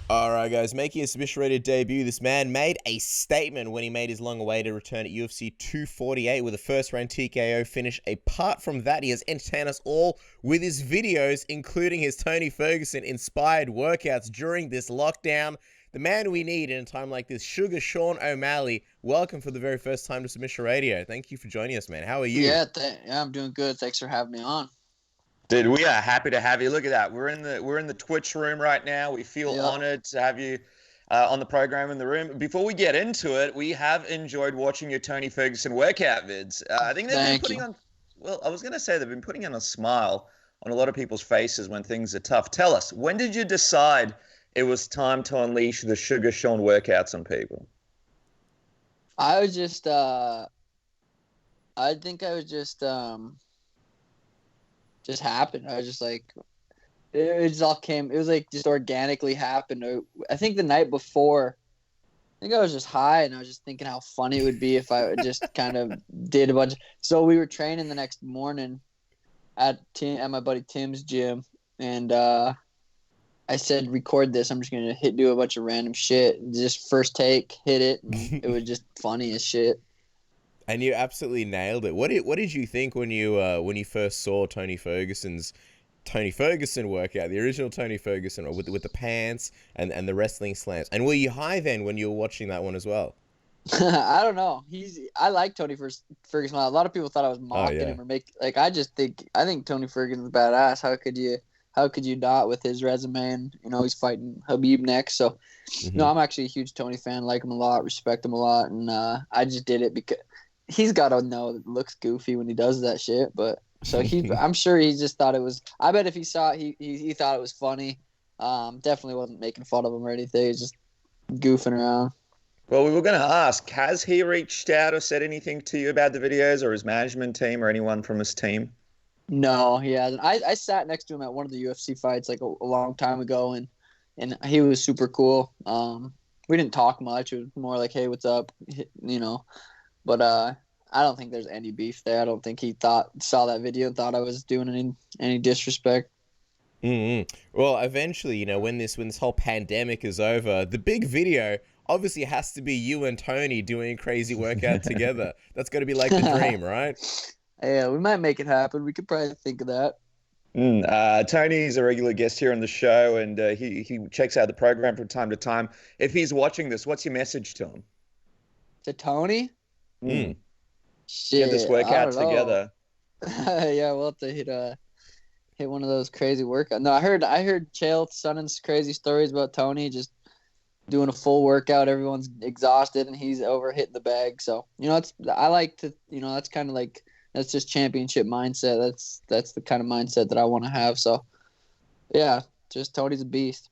Alright guys, making his submission-rated debut, this man made a statement when he made his long-awaited return at UFC 248 with a first-round TKO finish. Apart from that, he has entertained us all with his videos, including his Tony Ferguson-inspired workouts during this lockdown. The man we need in a time like this, Suga Sean O'Malley. Welcome for the very first time to Submission Radio. Thank you for joining us, man. How are you? Yeah, I'm doing good. Thanks for having me on. Dude, we are happy to have you. Look at that. We're in the Twitch room right now. We feel honored to have you on the program in the room. Before we get into it, we have enjoyed watching your Tony Ferguson workout vids. I think they've been putting on, well, I was going to say they've been putting on a smile on a lot of people's faces when things are tough. Tell us, when did you decide it was time to unleash the Suga Sean workouts on people? I was just, just happened. I was just like, it just all came. It was like just organically happened. I think the night before, I think I was just high and I was just thinking how funny it would be if I just kind of did a bunch. So we were training the next morning at my buddy Tim's gym, and I said, record this. I'm just gonna do a bunch of random shit. Just first take, hit it. And it was just funny as shit. And you absolutely nailed it. What did you think when you first saw Tony Ferguson workout, the original Tony Ferguson, with the pants and the wrestling slams? And were you high then when you were watching that one as well? I don't know. I like Tony Ferguson. A lot of people thought I was mocking him I think Tony Ferguson's badass. How could you not with his resume? And he's fighting Khabib next. So no, I'm actually a huge Tony fan. Like him a lot, respect him a lot, and I just did it because he's got to know it looks goofy when he does that shit. But so I'm sure he just thought it was. I bet if he saw it, he thought it was funny. Definitely wasn't making fun of him or anything. He's just goofing around. Well, we were going to ask, has he reached out or said anything to you about the videos, or his management team, or anyone from his team? No, he hasn't. I sat next to him at one of the UFC fights like a long time ago, and he was super cool. We didn't talk much. It was more like, hey, what's up? But I don't think there's any beef there. I don't think he saw that video and thought I was doing any disrespect. Well, eventually, when this whole pandemic is over, the big video obviously has to be you and Tony doing a crazy workout together. That's got to be like the dream, right? Yeah, we might make it happen. We could probably think of that. Tony's a regular guest here on the show, and he checks out the program from time to time. If he's watching this, what's your message to him? To Tony? Shit, get this workout together. Yeah, we'll have to hit one of those crazy workouts. No, I heard Chael Sonnen's crazy stories about Tony just doing a full workout. Everyone's exhausted and he's over hitting the bag. So that's kind of like, that's just championship mindset. That's the kind of mindset that I want to have. So yeah, just Tony's a beast.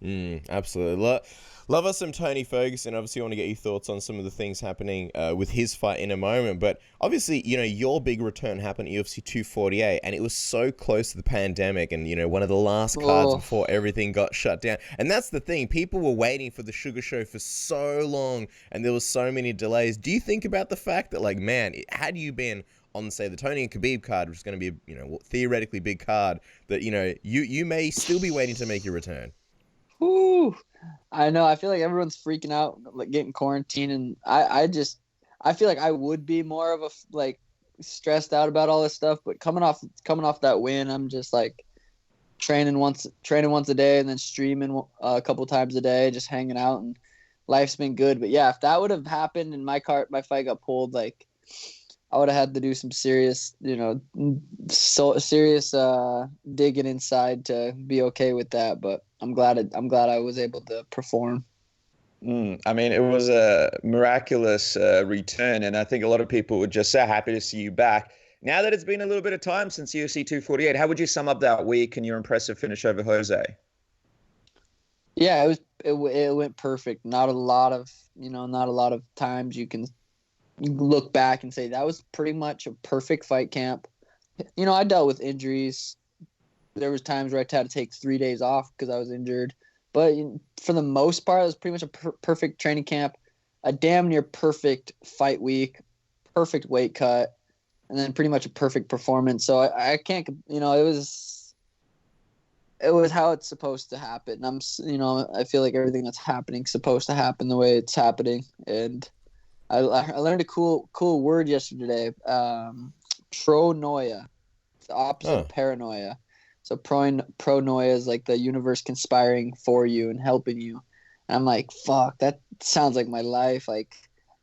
Absolutely. Love us some Tony Ferguson. Obviously, I want to get your thoughts on some of the things happening with his fight in a moment. But obviously, your big return happened at UFC 248, and it was so close to the pandemic and, one of the last cards before everything got shut down. And that's the thing. People were waiting for the Suga Show for so long, and there was so many delays. Do you think about the fact that, like, man, had you been on, say, the Tony and Khabib card, which is going to be a, theoretically big card, that, you may still be waiting to make your return? Ooh, I know. I feel like everyone's freaking out, like getting quarantined, and I feel like I would be more of a stressed out about all this stuff. But coming off that win, I'm just like training once a day and then streaming a couple times a day, just hanging out, and life's been good. But yeah, if that would have happened and my fight got pulled, like I would have had to do some serious, serious digging inside to be okay with that. But I'm glad I was able to perform. I mean, it was a miraculous return, and I think a lot of people were just so happy to see you back. Now that it's been a little bit of time since UFC 248, how would you sum up that week and your impressive finish over Jose? Yeah, it went perfect. Not a lot of times you can look back and say that was pretty much a perfect fight camp. I dealt with injuries. There was times where I had to take 3 days off because I was injured. But for the most part, it was pretty much a perfect training camp, a damn near perfect fight week, perfect weight cut, and then pretty much a perfect performance. So I can't, it was it was how it's supposed to happen. I feel like everything that's happening is supposed to happen the way it's happening. And I learned a cool word yesterday. Pronoia. It's the opposite of paranoia. So pronoia is like the universe conspiring for you and helping you. And I'm like, fuck, that sounds like my life. Like,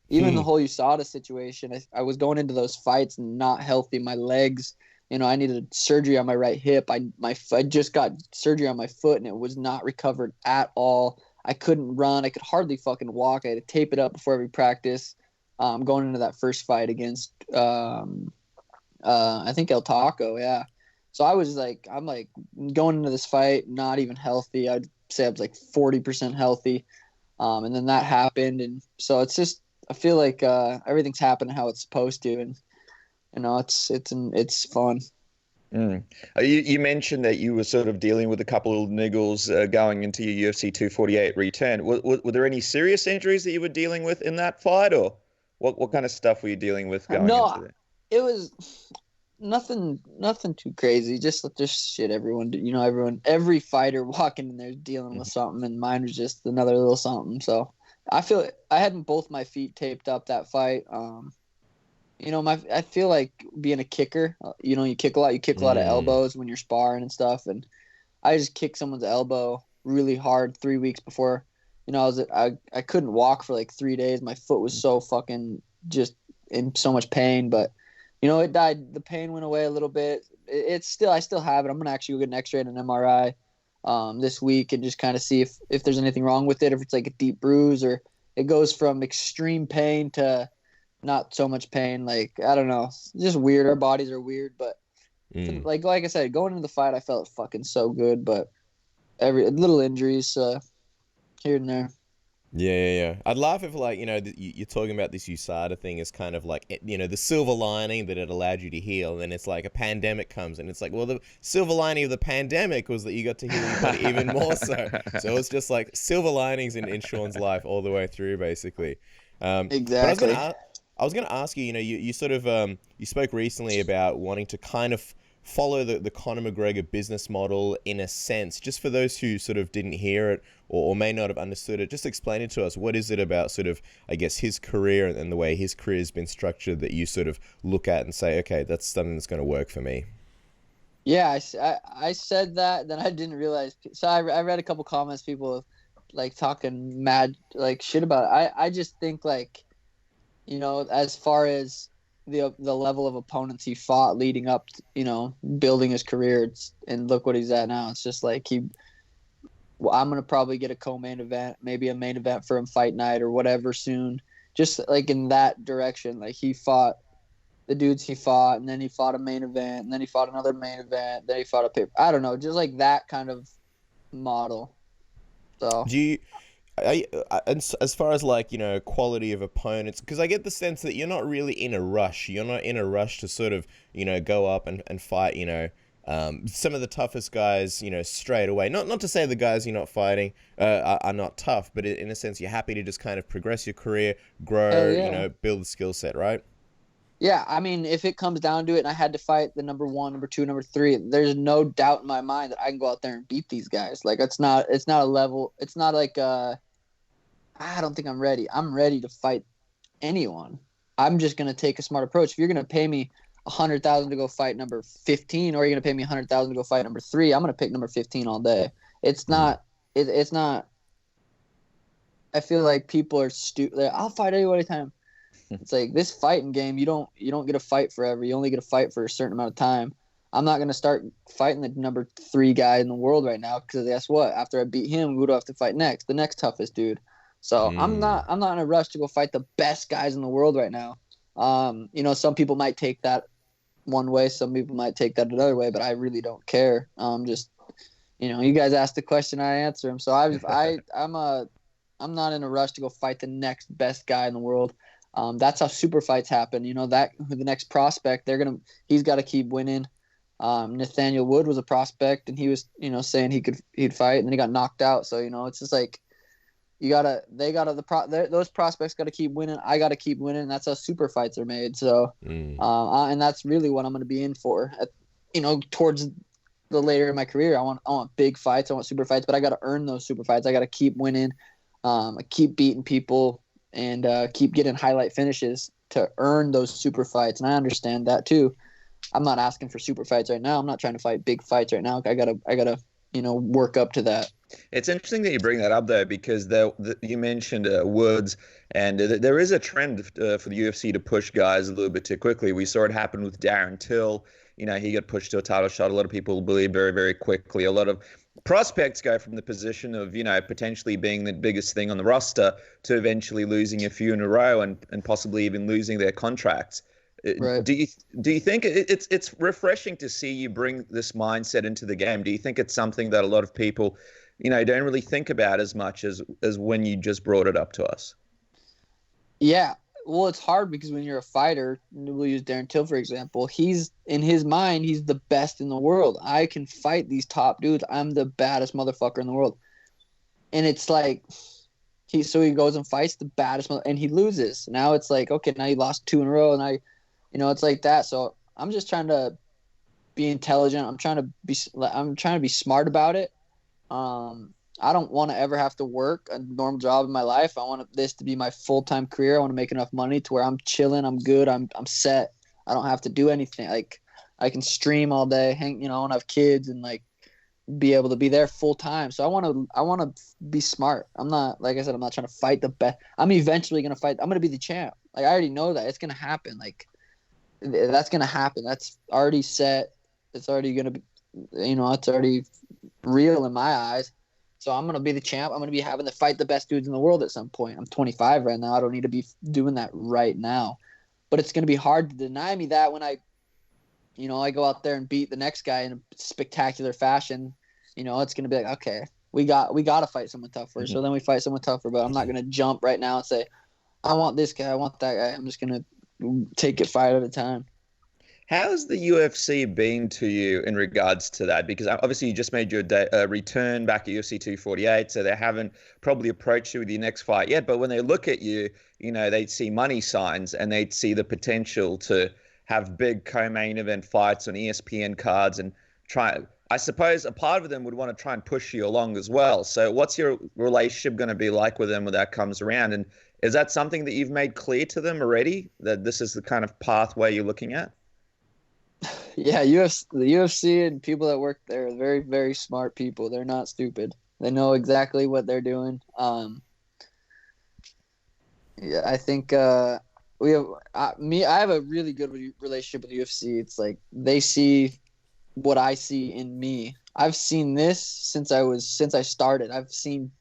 even the whole USADA situation, I was going into those fights not healthy. My legs, I needed surgery on my right hip. I just got surgery on my foot, and it was not recovered at all. I couldn't run. I could hardly fucking walk. I had to tape it up before every practice. Going into that first fight against, I think El Taco, yeah. So I'm going into this fight not even healthy. I'd say I was like 40% healthy, and then that happened, and so it's just. I feel like everything's happening how it's supposed to, and it's fun. You mentioned that you were sort of dealing with a couple of niggles going into your UFC 248 return. Were there any serious injuries that you were dealing with in that fight, or what kind of stuff were you dealing with going into it? It was nothing too crazy. Just shit. Every fighter walking in there is dealing with something, and mine was just another little something. So. I feel I had both my feet taped up that fight. I feel like being a kicker. You kick a lot. You kick a lot of elbows when you're sparring and stuff. And I just kicked someone's elbow really hard 3 weeks before. I couldn't walk for like 3 days. My foot was so fucking just in so much pain. But it died. The pain went away a little bit. I still have it. I'm gonna actually go get an X-ray and an MRI. This week and just kind of see if there's anything wrong with it, if it's like a deep bruise or it goes from extreme pain to not so much pain. Like, I don't know. It's just weird. Our bodies are weird, but like I said, going into the fight, I felt fucking so good, but every little injuries here and there. Yeah. I'd laugh if, like, you're talking about this USADA thing is kind of like, the silver lining that it allowed you to heal. And then it's like a pandemic comes and it's like, well, the silver lining of the pandemic was that you got to heal your body even more so. So it's just like silver linings in Sean's life all the way through, basically. Exactly. But I was going to ask you, you sort of, you spoke recently about wanting to kind of follow the Conor McGregor business model in a sense. Just for those who sort of didn't hear it or may not have understood it, just explain it to us. What is it about sort of, I guess, his career and the way his career has been structured that you sort of look at and say, okay, that's something that's going to work for me? Yeah, I said that, then I didn't realize. So I read a couple comments, people like talking mad like shit about it. I just think like, as far as the level of opponents he fought leading up to, building his career, and look what he's at now. It's just like I'm going to probably get a co-main event, maybe a main event for him fight night or whatever soon. Just like in that direction. Like he fought the dudes he fought, and then he fought a main event, and then he fought another main event, then he fought a paper. I don't know, just like that kind of model. So do you as far as like, quality of opponents, because I get the sense that you're not really in a rush. You're not in a rush to sort of, go up and fight, some of the toughest guys, straight away. Not to say the guys you're not fighting are not tough, but in a sense, you're happy to just kind of progress your career, grow, build the skill set, right? Yeah, I mean, if it comes down to it and I had to fight the number 1, number 2, number 3, there's no doubt in my mind that I can go out there and beat these guys. Like, it's not a level. It's not like, I don't think I'm ready. I'm ready to fight anyone. I'm just going to take a smart approach. If you're going to pay me $100,000 to go fight number 15, or you're going to pay me $100,000 to go fight number 3, I'm going to pick number 15 all day. It's not, it's not, I feel like people are stupid. I'll fight anyone anytime. It's like this fighting game. You don't get a fight forever. You only get a fight for a certain amount of time. I'm not going to start fighting the number 3 guy in the world right now, because guess what? After I beat him, who do I have to fight next? The next toughest dude. So I'm not in a rush to go fight the best guys in the world right now. Some people might take that one way, some people might take that another way, but I really don't care. You guys ask the question, I answer them. So I'm not in a rush to go fight the next best guy in the world. That's how super fights happen. That the next prospect, he's got to keep winning. Nathaniel Wood was a prospect, and he was, saying he'd fight, and then he got knocked out. So, it's just like, those prospects got to keep winning. I got to keep winning. And that's how super fights are made. So, and that's really what I'm going to be in for. Towards the later in my career. I want big fights. I want super fights, but I got to earn those super fights. I got to keep winning, keep beating people, and keep getting highlight finishes to earn those super fights. And I understand that too. I'm not asking for super fights right now. I'm not trying to fight big fights right now. I gotta work up to that. It's interesting that you bring that up, though, because you mentioned Woods, and there is a trend for the UFC to push guys a little bit too quickly. We saw it happen with Darren Till. He got pushed to a title shot. A lot of people believe very, very quickly. A lot of prospects go from the position of, potentially being the biggest thing on the roster to eventually losing a few in a row and possibly even losing their contracts. Right. Do you think it's refreshing to see you bring this mindset into the game? Do you think it's something that a lot of people, don't really think about as much as when you just brought it up to us? Yeah. Well, it's hard because when you're a fighter, we'll use Darren Till, for example, he's in his mind, he's the best in the world. I can fight these top dudes. I'm the baddest motherfucker in the world. And it's like, he goes and fights the baddest, and he loses. Now it's like, okay, now you lost 2 in a row, and it's like that. So I'm just trying to be intelligent. I'm trying to be smart about it. I don't want to ever have to work a normal job in my life. I want this to be my full-time career. I want to make enough money to where I'm chilling. I'm good. I'm set. I don't have to do anything. Like, I can stream all day, hang, I want to have kids and like be able to be there full time. So I want to be smart. I'm not, like I said, I'm not trying to fight the best. I'm eventually going to fight. I'm going to be the champ. Like, I already know that it's going to happen. Like, that's going to happen. That's already set. It's already going to be, it's already real in my eyes. So I'm going to be the champ. I'm going to be having to fight the best dudes in the world at some point. I'm 25 right now. I don't need to be doing that right now. But it's going to be hard to deny me that when I go out there and beat the next guy in a spectacular fashion. It's going to be like, okay, we got to fight someone tougher. Mm-hmm. So then we fight someone tougher. But I'm not going to jump right now and say, I want this guy, I want that guy. I'm just going to take it fight at a time. How's the UFC been to you in regards to that? Because obviously you just made your return back at UFC 248, so they haven't probably approached you with your next fight yet. But when they look at you, they see money signs and they see the potential to have big co-main event fights on ESPN cards and I suppose a part of them would want to try and push you along as well. So what's your relationship going to be like with them when that comes around? And is that something that you've made clear to them already, that this is the kind of pathway you're looking at? Yeah, the UFC and people that work there are very, very smart people. They're not stupid. They know exactly what they're doing. Yeah, I think I have a really good relationship with UFC. It's like they see what I see in me. I've seen this since I started. I've seen,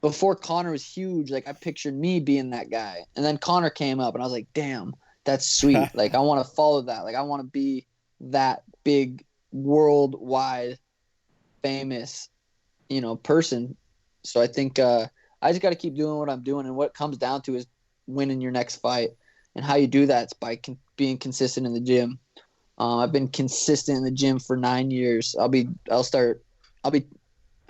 before Conor was huge, like I pictured me being that guy. And then Conor came up and I was like, damn, that's sweet. Like, I want to follow that. Like, I want to be that big, worldwide famous, person. So I think I just got to keep doing what I'm doing. And what it comes down to is winning your next fight. And how you do that is by being consistent in the gym. I've been consistent in the gym for 9 years. I started when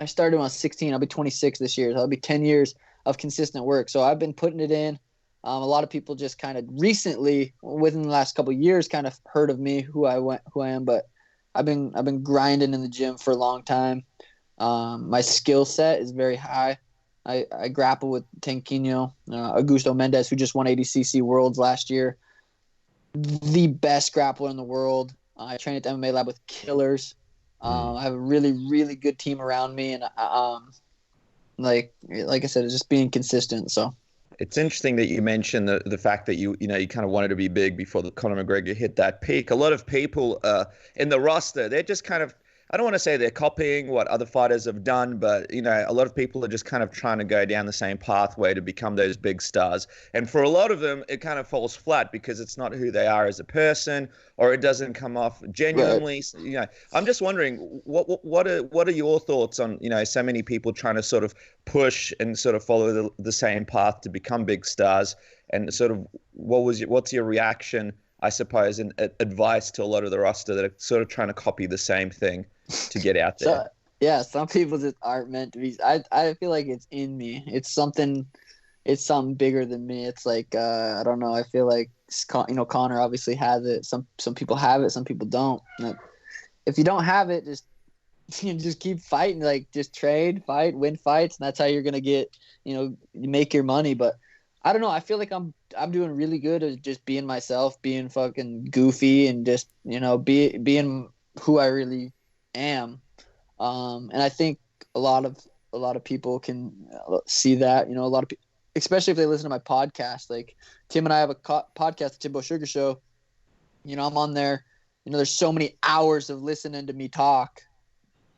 I was 16. I'll be 26 this year. So that'll be 10 years of consistent work. So I've been putting it in. A lot of people just kind of recently, within the last couple of years, kind of heard of me, who I am. But I've been grinding in the gym for a long time. My skill set is very high. I grapple with Tanquinho, Augusto Mendez, who just won ADCC Worlds last year. The best grappler in the world. I train at the MMA lab with killers. I have a really, really good team around me, and like I said, it's just being consistent. So. It's interesting that you mentioned the fact that you kind of wanted to be big before the Conor McGregor hit that peak. A lot of people in the roster, they're just kind of, I don't want to say they're copying what other fighters have done, but a lot of people are just kind of trying to go down the same pathway to become those big stars. And for a lot of them, it kind of falls flat because it's not who they are as a person, or it doesn't come off genuinely. Right. I'm just wondering, what are your thoughts on so many people trying to sort of push and sort of follow the same path to become big stars, and sort of what's your reaction, I suppose, and advice to a lot of the roster that are sort of trying to copy the same thing to get out there? Some people just aren't meant to be. I feel like it's in me. It's something bigger than me. It's like I don't know. I feel like Conor obviously has it. Some people have it, some people don't. if you don't have it, just just keep fighting. Like, just trade, fight, win fights, and that's how you're gonna get, make your money. But I don't know. I feel like I'm doing really good at just being myself, being fucking goofy, and just being who I really am. And I think a lot of people can see that. A lot of people, especially if they listen to my podcast. Like Tim and I have a podcast, the Timbo Sugar Show. I'm on there. There's so many hours of listening to me talk.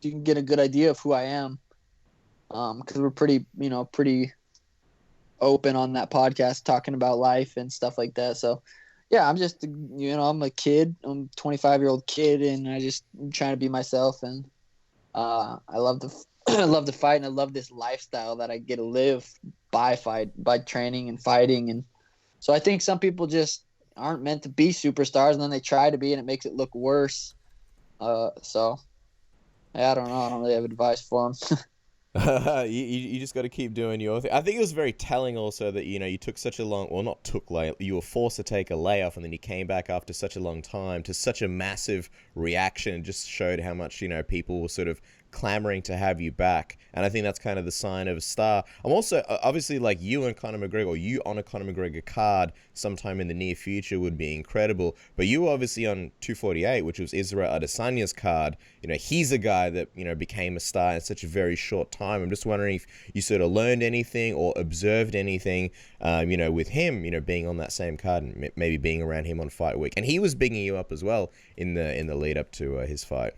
You can get a good idea of who I am, because we're pretty open on that podcast, talking about life and stuff like that. So yeah, I'm just I'm a kid. I'm a 25-year-old kid, and I'm trying to be myself. And I love I love to fight, and I love this lifestyle that I get to live by training and fighting. And so I think some people just aren't meant to be superstars, and then they try to be, and it makes it look worse. So I don't know. I don't really have advice for them. You just got to keep doing your thing. I think it was very telling also that you took such a long, well, not took, like you were forced to take a layoff, and then you came back after such a long time to such a massive reaction. It just showed how much people were sort of clamoring to have you back, and I think that's kind of the sign of a star. I'm also obviously, like, you and Conor McGregor, or you on a Conor McGregor card sometime in the near future would be incredible. But you were obviously on 248, which was Israel Adesanya's card. He's a guy that became a star in such a very short time. I'm just wondering if you sort of learned anything or observed anything, with him, being on that same card, and maybe being around him on fight week. And he was bigging you up as well in the lead up to his fight.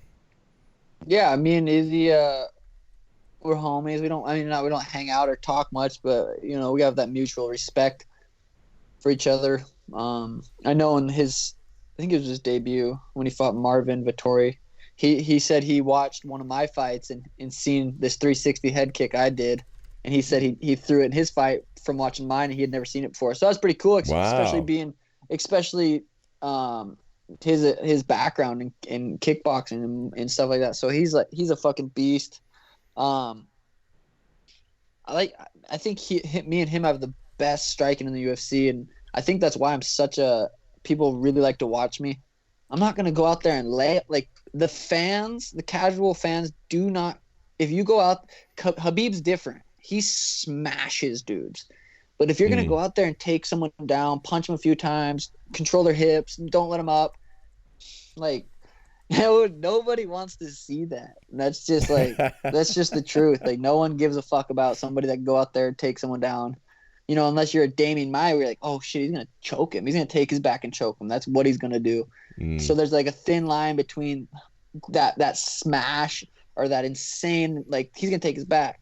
Yeah, me and Izzy, we're homies. We don't hang out or talk much, but we have that mutual respect for each other. I know I think it was his debut when he fought Marvin Vettori. He said he watched one of my fights and seen this 360 head kick I did, and he said he threw it in his fight from watching mine, and he had never seen it before. So that was pretty cool, especially his background in kickboxing and stuff like that. So he's a fucking beast. I think me and him have the best striking in the UFC, and I think that's why people really like to watch me. I'm not gonna go out there and like the casual fans do not. If you go out, Khabib's different. He smashes dudes. But if you're going to go out there and take someone down, punch them a few times, control their hips, don't let them up, like, nobody wants to see that. And that's just that's just the truth. Like, no one gives a fuck about somebody that can go out there and take someone down. Unless you're a Damian Maia, where you're like, oh shit, he's going to choke him. He's going to take his back and choke him. That's what he's going to do. So there's like a thin line between that smash or that insane, like, he's going to take his back,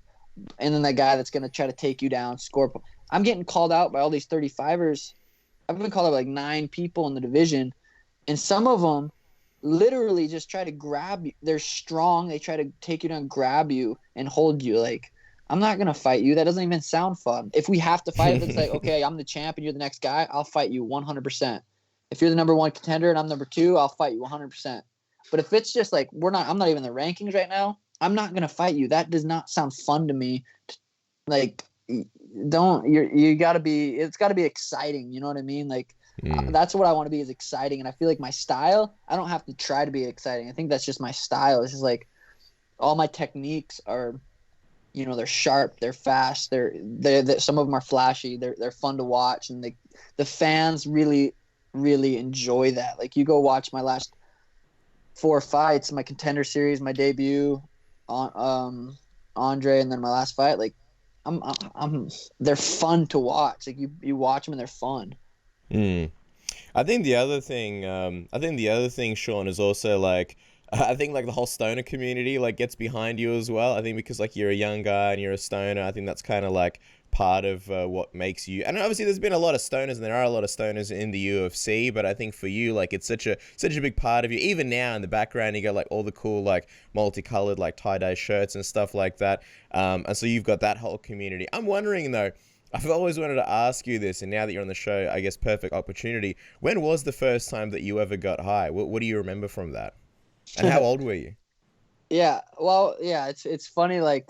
and then that guy that's going to try to take you down, score. I'm getting called out by all these 35ers. I've been called out by like 9 people in the division, and some of them literally just try to grab you. They're strong. They try to take you down, grab you, and hold you. Like, I'm not going to fight you. That doesn't even sound fun. If we have to fight, if it's like, okay, I'm the champ and you're the next guy, I'll fight you 100%. If you're the number 1 contender and I'm number 2, I'll fight you 100%. But if it's just like, I'm not even in the rankings right now, I'm not going to fight you. That does not sound fun to me. Like, it's got to be exciting. You know what I mean? Like, that's what I want to be, is exciting. And I feel like my style, I don't have to try to be exciting. I think that's just my style. It's just like, all my techniques are, they're sharp, they're fast, they're some of them are flashy, they're fun to watch, and the fans really, really enjoy that. Like, you go watch my last 4 fights, my contender series, my debut on Andre, and then my last fight, like, they're fun to watch. Like, you watch them and they're fun. I think the other thing, Sean, is also like, I think like the whole stoner community like gets behind you as well. I think because like you're a young guy and you're a stoner, I think that's kind of like part of what makes you. And obviously there's been a lot of stoners, and there are a lot of stoners in the UFC, but I think for you, like, it's such a big part of you. Even now in the background, you got like all the cool like multicolored like tie-dye shirts and stuff like that. And so you've got that whole community. I'm wondering though, I've always wanted to ask you this, and now that you're on the show, I guess perfect opportunity. When was the first time that you ever got high? What do you remember from that? And how old were you? Yeah, well, yeah, it's funny. Like,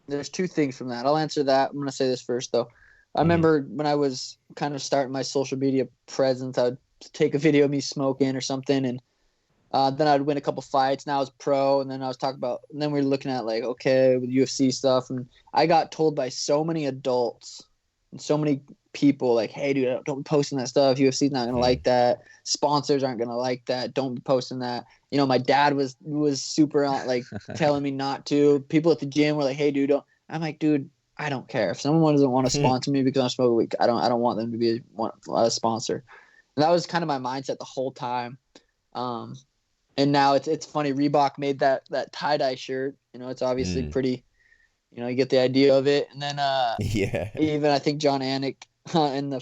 there's 2 things from that. I'll answer that. I'm gonna say this first though. I remember when I was kind of starting my social media presence, I would take a video of me smoking or something, and Then I'd win a couple fights. Now I was pro, and then and then we were looking at like, okay, with UFC stuff, and I got told by so many adults and so many people like, hey, dude, don't be posting that stuff. UFC's not gonna like that. Sponsors aren't gonna like that. Don't be posting that. You know, my dad was super like telling me not to. People at the gym were like, hey, dude, don't. I'm like, dude, I don't care. If someone doesn't want to sponsor me because I'm smoking weed, I don't want them to be a sponsor. And that was kind of my mindset the whole time. And now it's funny. Reebok made that tie-dye shirt. You know, it's obviously pretty. You know, you get the idea of it. And then even I think John Anik during the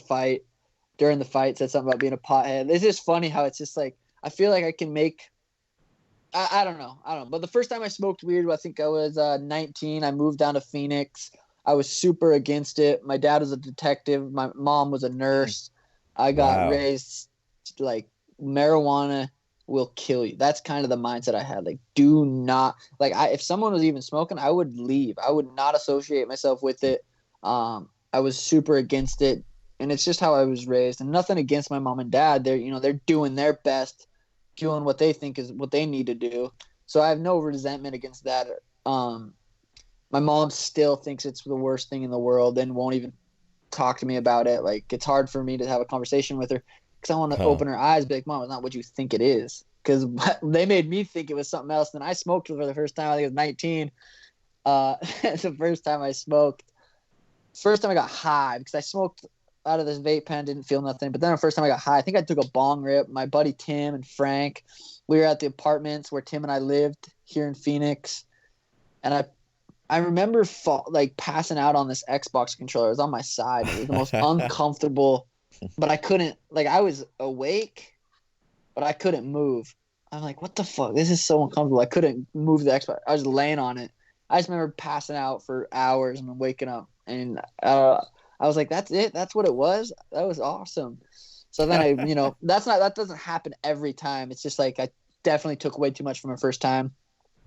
fight said something about being a pothead. It's just funny how it's just like I feel like I can make. I don't know. But the first time I smoked weed, I think I was 19. I moved down to Phoenix. I was super against it. My dad was a detective. My mom was a nurse. I got raised like marijuana will kill you. That's kind of the mindset I had. Like, do not if someone was even smoking, I would leave. I would not associate myself with it. I was super against it, and it's just how I was raised. And nothing against my mom and dad. They're doing their best, doing what they think is what they need to do. So I have no resentment against that. My mom still thinks it's the worst thing in the world and won't even talk to me about it. Like, it's hard for me to have a conversation with her because I want to open her eyes, be like, Mom, it's not what you think it is. Because they made me think it was something else. Then I smoked for the first time. I think it was 19. It's the first time I smoked. First time I got high because I smoked out of this vape pen, didn't feel nothing. But then the first time I got high, I think I took a bong rip. My buddy Tim and Frank, we were at the apartments where Tim and I lived here in Phoenix. And I remember passing out on this Xbox controller. It was on my side. It was the most uncomfortable, but I couldn't, I was awake, but I couldn't move. I'm like, what the fuck? This is so uncomfortable. I couldn't move the Xbox. I was laying on it. I just remember passing out for hours and waking up. And I was like, that's it? That's what it was? That was awesome. So then that doesn't happen every time. It's just like I definitely took way too much from my first time.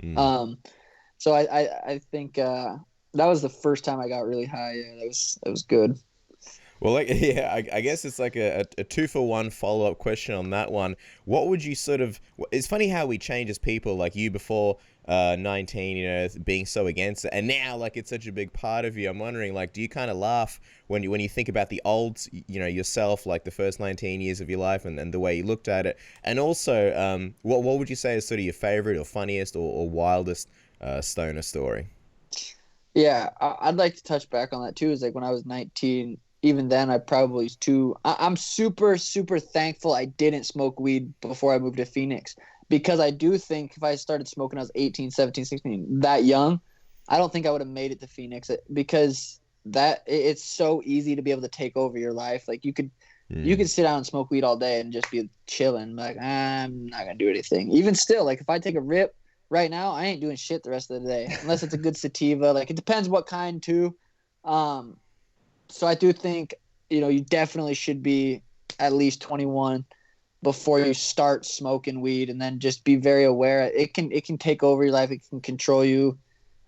So I think that was the first time I got really high. Yeah, that was good. Well, I guess it's like a 2-for-1 follow-up question on that one. What would you it's funny how we change as people, like you before 19, being so against it, and now it's such a big part of you. I'm wondering, do you kind of laugh when you think about the old, yourself, like the first 19 years of your life and the way you looked at it? And also, what would you say is sort of your favorite or funniest or wildest stoner story? Yeah, I'd like to touch back on that too. Is when I was 19, even then I probably was too. I'm super, super thankful I didn't smoke weed before I moved to Phoenix, because I do think if I started smoking when I was 18, 17, 16, that young, I don't think I would have made it to Phoenix, because it's so easy to be able to take over your life. Like you could sit down and smoke weed all day and just be chilling. Like, I'm not going to do anything. Even still, if I take a rip right now, I ain't doing shit the rest of the day unless it's a good sativa. It depends what kind too. So I do think, you definitely should be at least 21 before you start smoking weed, and then just be very aware. It can take over your life. It can control you.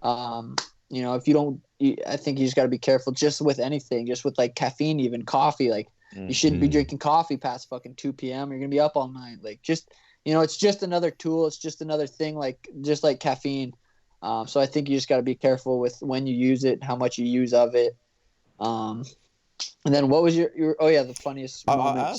If you don't, I think you just got to be careful just with anything, just with caffeine, even coffee. You shouldn't be drinking coffee past fucking 2 p.m. You're going to be up all night. It's just another tool. It's just another thing, just like caffeine. So I think you just got to be careful with when you use it, how much you use of it. And then what was your the funniest moment?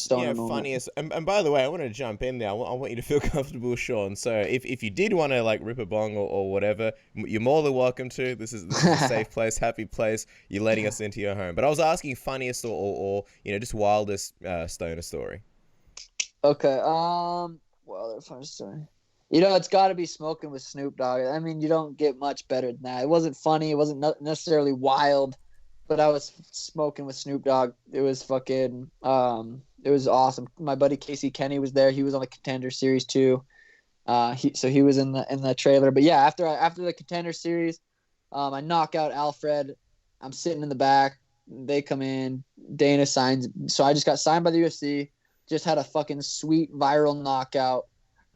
Funniest. And by the way, I want to jump in there. I want you to feel comfortable, Sean. So if you did want to rip a bong or whatever, you're more than welcome to. This is a safe place, happy place. You're letting us into your home. But I was asking funniest or just wildest stoner story. Okay. Well, that's funny story. It's got to be smoking with Snoop Dogg. I mean, you don't get much better than that. It wasn't funny. It wasn't necessarily wild, but I was smoking with Snoop Dogg. It was fucking, it was awesome. My buddy Casey Kenny was there. He was on the Contender Series too. He was in the trailer. But yeah, after the Contender Series, I knock out Alfred. I'm sitting in the back. They come in. Dana signs. So I just got signed by the UFC. Just had a fucking sweet viral knockout.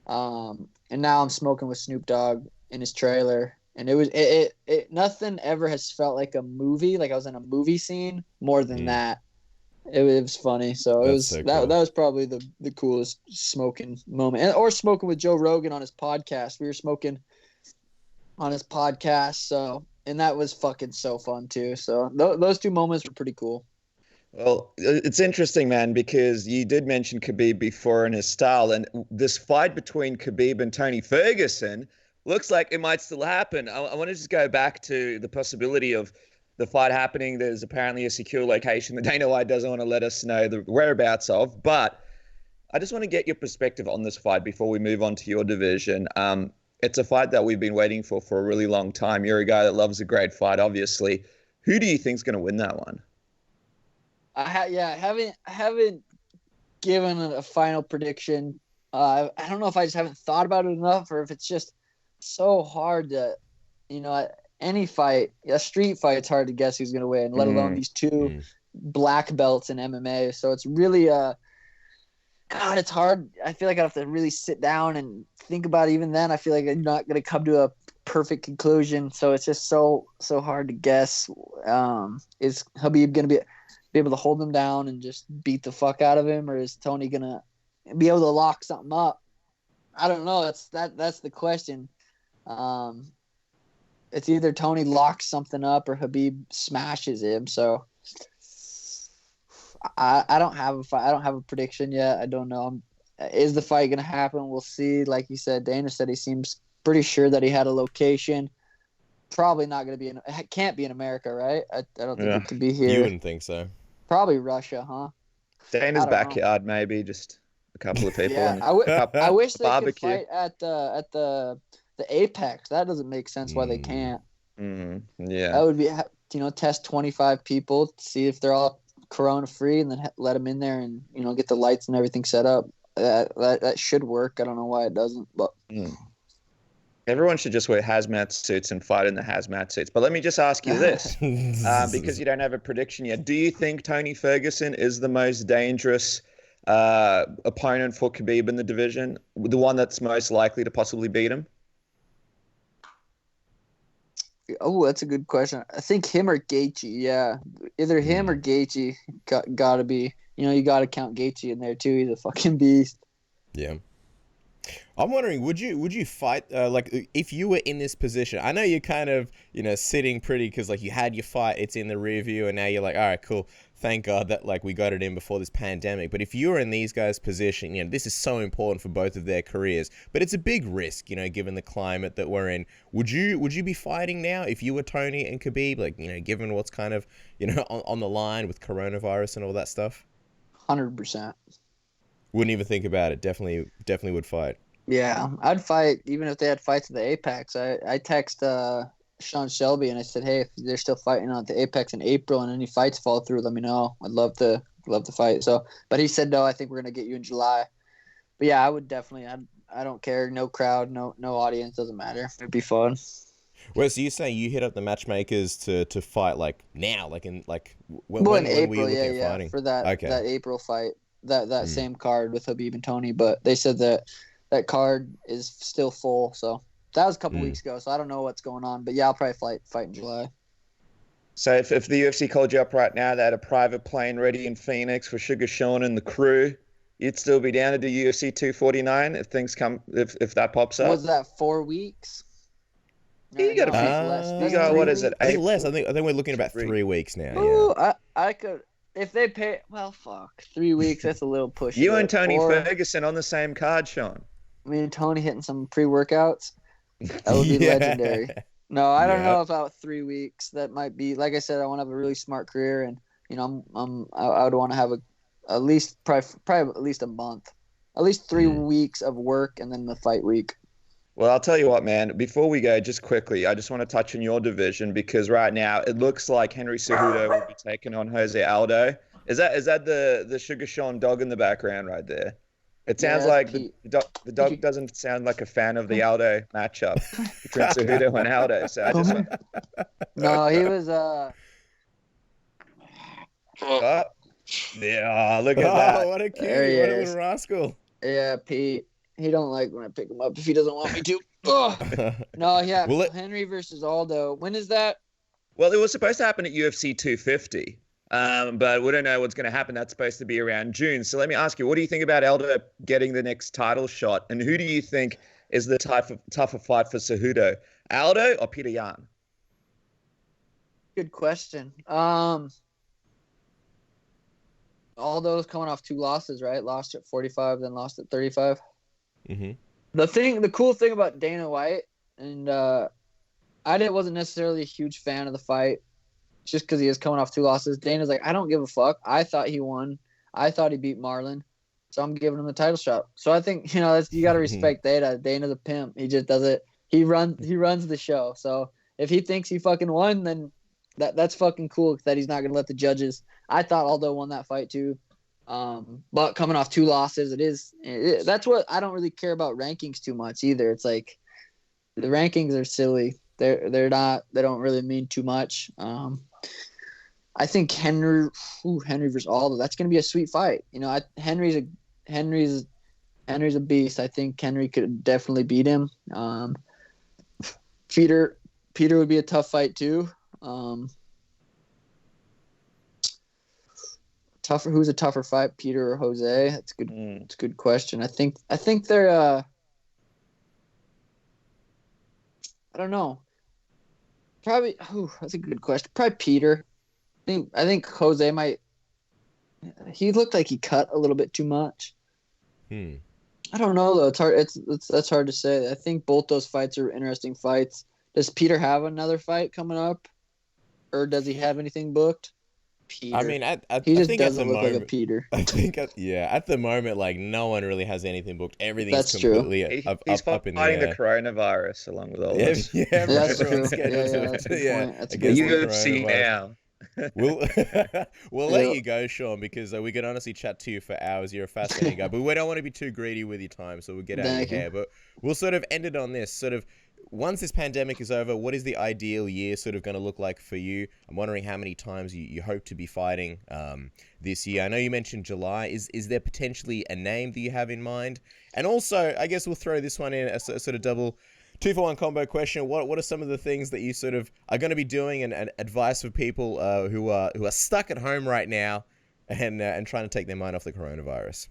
And now I'm smoking with Snoop Dogg in his trailer. And it nothing ever has felt like a movie, like I was in a movie scene more than that. It was funny. So it was so cool. that was probably the coolest smoking moment, or smoking with Joe Rogan on his podcast. We were smoking on his podcast, so and that was fucking so fun too. So those two moments were pretty cool. Well, it's interesting, man, because you did mention Khabib before and his style, and this fight between Khabib and Tony Ferguson looks like it might still happen. I want to just go back to the possibility of the fight happening. There's apparently a secure location that Dana White doesn't want to let us know the whereabouts of, but I just want to get your perspective on this fight before we move on to your division. It's a fight that we've been waiting for a really long time. You're a guy that loves a great fight, obviously. Who do you think's going to win that one? I haven't given a final prediction. I don't know if I just haven't thought about it enough, or if it's just so hard to, any fight, a street fight, it's hard to guess who's going to win, let alone these two black belts in MMA. So it's really God, it's hard. I feel like I have to really sit down and think about it. Even then, I feel like I'm not going to come to a perfect conclusion. So it's just so hard to guess. Is Khabib going to be able to hold him down and just beat the fuck out of him, or is Tony gonna be able to lock something up? I don't know. That's the question. It's either Tony locks something up or Khabib smashes him. So I don't have a prediction yet. I don't know. Is the fight gonna happen? We'll see. Like you said, Dana said he seems pretty sure that he had a location. Probably not going to be it can't be in America, right? I don't think it could be here. You wouldn't think so. Probably Russia, huh? Dana's backyard, maybe just a couple of people. Yeah, I wish they could fight at the Apex. That doesn't make sense why they can't. Yeah, that would be test 25 people, see if they're all corona free, and then let them in there and get the lights and everything set up. That should work. I don't know why it doesn't, but. Everyone should just wear hazmat suits and fight in the hazmat suits. But let me just ask you this, because you don't have a prediction yet. Do you think Tony Ferguson is the most dangerous opponent for Khabib in the division? The one that's most likely to possibly beat him? Oh, that's a good question. I think him or Gaethje, yeah. Either him or Gaethje gotta be. You gotta count Gaethje in there too. He's a fucking beast. Yeah. I'm wondering, would you fight if you were in this position? I know you're kind of sitting pretty because you had your fight, it's in the rear view, and now you're like, all right, cool, thank God that we got it in before this pandemic. But if you were in these guys' position, this is so important for both of their careers, but it's a big risk, given the climate that we're in. Would you be fighting now if you were Tony and Khabib, given what's kind of on the line with coronavirus and all that stuff? 100%. Wouldn't even think about it. Definitely would fight. Yeah, I'd fight even if they had fights at the Apex. I text Sean Shelby and I said, hey, if they're still fighting on the Apex in April and any fights fall through, let me know. I'd love to fight. So, but he said no. I think we're gonna get you in July. But yeah, I would definitely. I don't care. No crowd, no audience, doesn't matter. It'd be fun. Well, so you're saying you hit up the matchmakers to fight now, when in April, were you looking at fighting? For that April fight. That same card with Khabib and Tony, but they said that card is still full. So that was a couple weeks ago. So I don't know what's going on, but yeah, I'll probably fight in July. So if the UFC called you up right now, they had a private plane ready in Phoenix for Suga Sean and the crew, you'd still be down to do UFC 249 if things come if that pops up. Was that 4 weeks? You got what is it? I think less. I think we're looking at about 3 weeks now. Ooh, yeah. I could. If they pay, 3 weeks, that's a little push. You and Tony Ferguson on the same card, Sean. Me and Tony hitting some pre-workouts. That would be legendary. No, I don't know about 3 weeks. That might be, like I said, I want to have a really smart career, and I would want to have at least probably at least a month, at least 3 weeks of work, and then the fight week. Well, I'll tell you what, man. Before we go, just quickly, I just want to touch on your division because right now it looks like Henry Cejudo will be taking on Jose Aldo. Is that the Suga Sean dog in the background right there? It sounds like the dog doesn't sound like a fan of the Aldo matchup between Cejudo and Aldo. So I just no, he was yeah, look at that! What a cutie! What a little rascal! Yeah, Pete. He don't like when I pick him up if he doesn't want me to. No, yeah. Henry versus Aldo. When is that? Well, it was supposed to happen at UFC 250. But we don't know what's going to happen. That's supposed to be around June. So let me ask you, what do you think about Aldo getting the next title shot? And who do you think is the tougher fight for Cejudo? Aldo or Peter Yan? Good question. Aldo's coming off 2 losses, right? Lost at 45, then lost at 35. Mm-hmm. The cool thing about Dana White, and I wasn't necessarily a huge fan of the fight, just because he is coming off 2 losses. Dana's like, I don't give a fuck. I thought he won. I thought he beat Marlon, so I'm giving him the title shot. So I think you got to respect Dana. Dana's a pimp. He just does it. He runs the show. So if he thinks he fucking won, then that's fucking cool. That he's not gonna let the judges. I thought Aldo won that fight too. But coming off 2 losses, that's what I don't really care about rankings too much either. It's like the rankings are silly. They don't really mean too much. I think Henry versus Aldo, that's gonna be a sweet fight. Henry's a beast. I think Henry could definitely beat him. Peter would be a tough fight too. Who's a tougher fight, Peter or Jose? That's good. It's a good question. I think they're. I don't know. Probably. That's a good question. Probably Peter. I think Jose might. He looked like he cut a little bit too much. I don't know though. It's hard. That's hard to say. I think both those fights are interesting fights. Does Peter have another fight coming up, or does he have anything booked? Peter. I mean, I he just think doesn't at the look moment, like a Peter. I think, at the moment, like no one really has anything booked. Everything's That's completely true. He's up in the fighting air. the coronavirus along with all Yeah, this. yeah, That's true. everyone's getting Yeah, into that's a it. good Yeah, point. That's I a guess good the UFC coronavirus. now. We'll let you go, Sean, because we could honestly chat to you for hours. You're a fascinating guy, but we don't want to be too greedy with your time, so we'll get out of your hair. But we'll sort of end it on this. Sort of, once this pandemic is over, what is the ideal year sort of going to look like for you? I'm wondering how many times you hope to be fighting this year. I know you mentioned July. Is there potentially a name that you have in mind? And also, I guess we'll throw this one in a sort of double 2-for-1 combo question. What are some of the things that you sort of are going to be doing and advice for people who are stuck at home right now and trying to take their mind off the coronavirus?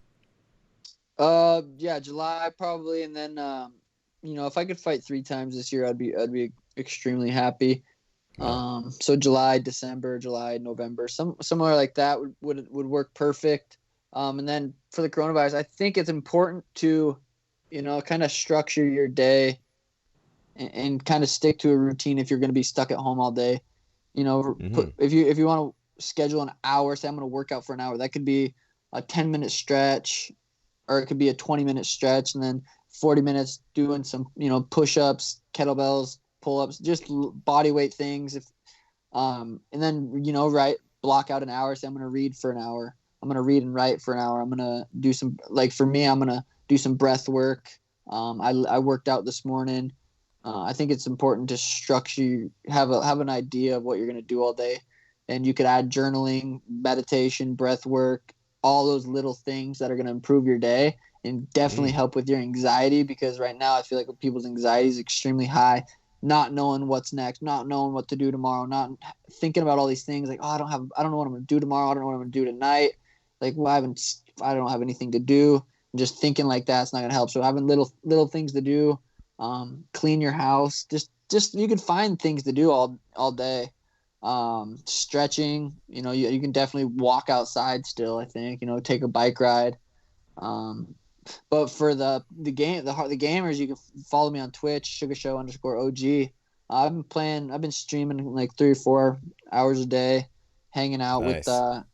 Yeah, July probably, and then if I could fight 3 times this year, I'd be extremely happy. So July, December, July, November, somewhere like that would work perfect. And then for the coronavirus, I think it's important to, kind of structure your day and kind of stick to a routine if you're going to be stuck at home all day. If you want to schedule an hour, say I'm going to work out for an hour, that could be a 10-minute stretch, or it could be a 20-minute stretch, and then 40 minutes doing some, push-ups, kettlebells, pull-ups, just body weight things. And then, block out an hour. Say I'm going to read for an hour. I'm going to read and write for an hour. I'm going to do some, for me, I'm going to do some breath work. I worked out this morning. I think it's important to structure, have an idea of what you're going to do all day. And you could add journaling, meditation, breath work, all those little things that are going to improve your day and definitely help with your anxiety, because right now I feel like people's anxiety is extremely high, not knowing what's next, not knowing what to do tomorrow, not thinking about all these things like, I don't know what I'm going to do tomorrow. I don't know what I'm going to do tonight. Like, I don't have anything to do. And just thinking like that's not going to help. So having little things to do, clean your house, just you can find things to do all day. Stretching, you can definitely walk outside still, I think, take a bike ride. But for the gamers, you can follow me on Twitch, Suga Show _OG. I've been streaming like 3 or 4 hours a day, hanging out with,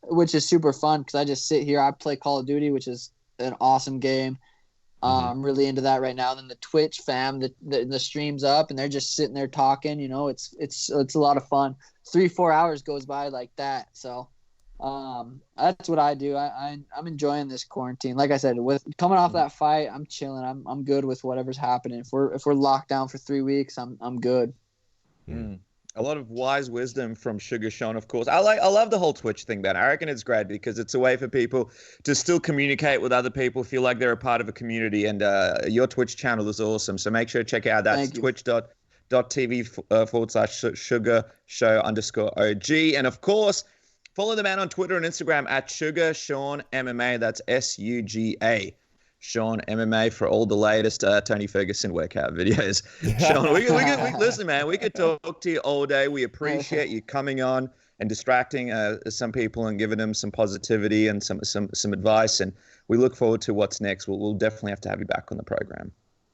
which is super fun because I just sit here. I play Call of Duty, which is an awesome game. I'm really into that right now. And then the Twitch fam, the stream's up and they're just sitting there talking. It's a lot of fun. 3-4 hours goes by like that. So that's what I do. I'm enjoying this quarantine. Like I said, with coming off that fight, I'm chilling. I'm good with whatever's happening. If we're locked down for 3 weeks, I'm good. A lot of wise wisdom from Suga Sean, of course. I love the whole Twitch thing, man. I reckon it's great because it's a way for people to still communicate with other people, feel like they're a part of a community. And your Twitch channel is awesome. So make sure to check it out. That's twitch.tv / Suga Show _OG. And of course, Follow the man on Twitter and Instagram at Suga Sean MMA. That's SUGA. Sean MMA for all the latest Tony Ferguson workout videos. Sean, we listen, man, we could talk to you all day. We appreciate you coming on and distracting some people and giving them some positivity and some advice. And we look forward to what's next. We'll definitely have to have you back on the program.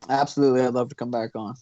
Absolutely. I'd love to come back on.